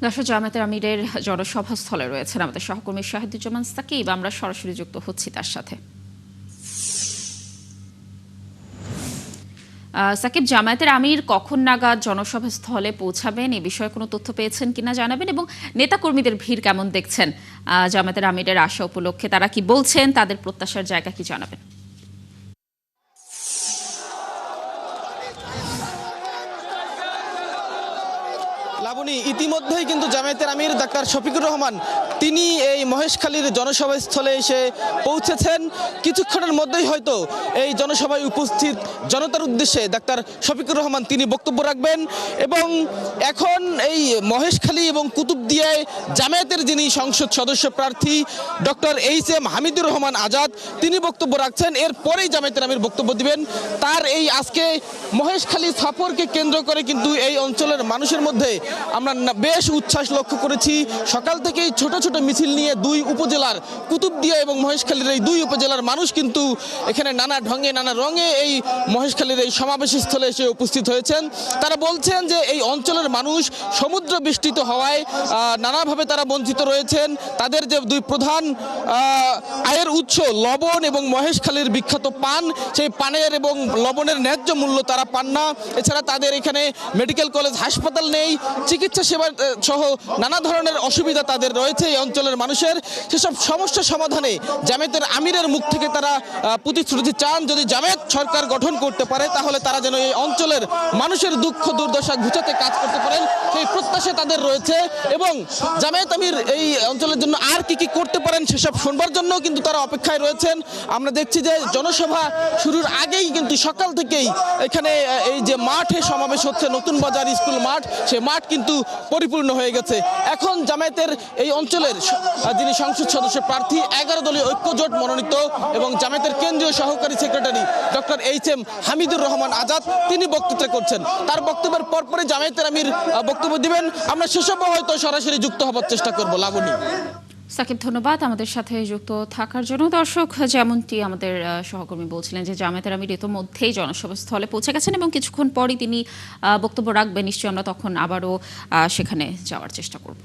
দর্শক, জামায়াতের আমিরের জনসভাস্থলে রয়েছেন আমাদের সহকর্মী শাহিদুজ্জামান সাকিব। আমরা সরাসরি যুক্ত হচ্ছি তার সাথে। সাকিব, জামায়াতের আমির কখন নাগাদ জনসভাস্থলে পৌঁছাবেন, এ বিষয়ে কোনো তথ্য পেয়েছেন কিনা জানাবেন, এবং নেতাকর্মীদের ভিড় কেমন দেখছেন জামায়াতের আমিরের আসা উপলক্ষে? তারা কি বলছেন, তাদের প্রত্যাশার জায়গা কি জানাবেন? লাবণী, ইতিমধ্যেই কিন্তু জামায়াতের আমির ডাক্তার শফিকুর রহমান তিনি এই মহেশখালীর জনসভাস্থলে এসে পৌঁছেছেন। কিছুক্ষণের মধ্যেই হয়তো এই জনসভায় উপস্থিত জনতার উদ্দেশ্যে ডাক্তার শফিকুর রহমান তিনি বক্তব্য রাখবেন। এবং এখন এই মহেশখালী এবং কুতুবদিয়ায় জামায়াতের যিনি সংসদ সদস্য প্রার্থী ডক্টর এইচ.এম. হামিদুর রহমান আজাদ তিনি বক্তব্য রাখছেন। এরপরেই জামায়াতের আমির বক্তব্য দিবেন। তার এই আজকে মহেশখালী সফরকে কেন্দ্র করে কিন্তু এই অঞ্চলের মানুষের মধ্যে আমরা বেশ উচ্ছ্বাস লক্ষ্য করেছি। সকাল থেকেই ছোট ছোট মিছিল নিয়ে দুই উপজেলার কুতুবদিয়া এবং মহেশখালীর এই দুই উপজেলার মানুষ কিন্তু এখানে নানা ঢঙে নানা রঙে এই মহেশখালীর এই সমাবেশ স্থলে এসে উপস্থিত হয়েছেন। তারা বলছেন যে এই অঞ্চলের মানুষ সমুদ্র বেষ্টিত হওয়ায় নানাভাবে তারা বঞ্চিত রয়েছেন। তাদের যে দুই প্রধান আয়ের উৎস লবণ এবং মহেশখালীর বিখ্যাত পান, সেই পানের এবং লবণের ন্যায্য মূল্য তারা পান না। এছাড়া তাদের এখানে মেডিকেল কলেজ হাসপাতাল নেই, চিকিৎসা সেবা সহ নানা ধরনের অসুবিধা তাদের রয়েছে এই অঞ্চলের মানুষের। সেসব সমস্যা সমাধানে জামায়াতের আমিরের মুখ থেকে তারা প্রতিশ্রুতি চান। যদি জামায়াত সরকার গঠন করতে পারে তাহলে তারা যেন এই অঞ্চলের মানুষের দুঃখ দুর্দশা ঘুচাতে কাজ করতে পারেন, সেই প্রত্যাশা তাদের রয়েছে। এবং জামায়াত আমির এই অঞ্চলের জন্য আর কি কি করতে পারেন সেসব শুনবার জন্য কিন্তু তারা অপেক্ষায় রয়েছেন। আমরা দেখছি যে জনসভা শুরুর আগেই কিন্তু সকাল থেকেই এখানে এই যে মাঠে সমাবেশ হচ্ছে, নতুন বাজার স্কুল মাঠ, সে মাঠ কিন্তু পরিপূর্ণ হয়ে গেছে। এখন জামায়াতের এই অঞ্চলের যিনি সংসদ সদস্য প্রার্থী 11 দলীয় ঐক্যজোট মনোনীত এবং জামায়াতের কেন্দ্রীয় সহকারী secretary doctor HM. Hamidur Rahman Azad তিনি বক্তৃতা করছেন। তার বক্তব্যের পরপরই জামায়াতের আমির বক্তব্য দিবেন। আমরা সেসবও হয়তো সরাসরি যুক্ত হবার চেষ্টা করব। লাবণী। সাকিব, ধন্যবাদ আমাদের সাথে যুক্ত থাকার জন্য। দর্শক, যেমনটি আমাদের সহকর্মী বলছিলেন যে জামায়াতের আমির ইতোমধ্যেই জনসভাস্থলে পৌঁছে গেছেন এবং কিছুক্ষণ পরই তিনি বক্তব্য রাখবেন। নিশ্চয়ই আমরা তখন আবারও সেখানে যাওয়ার চেষ্টা করব।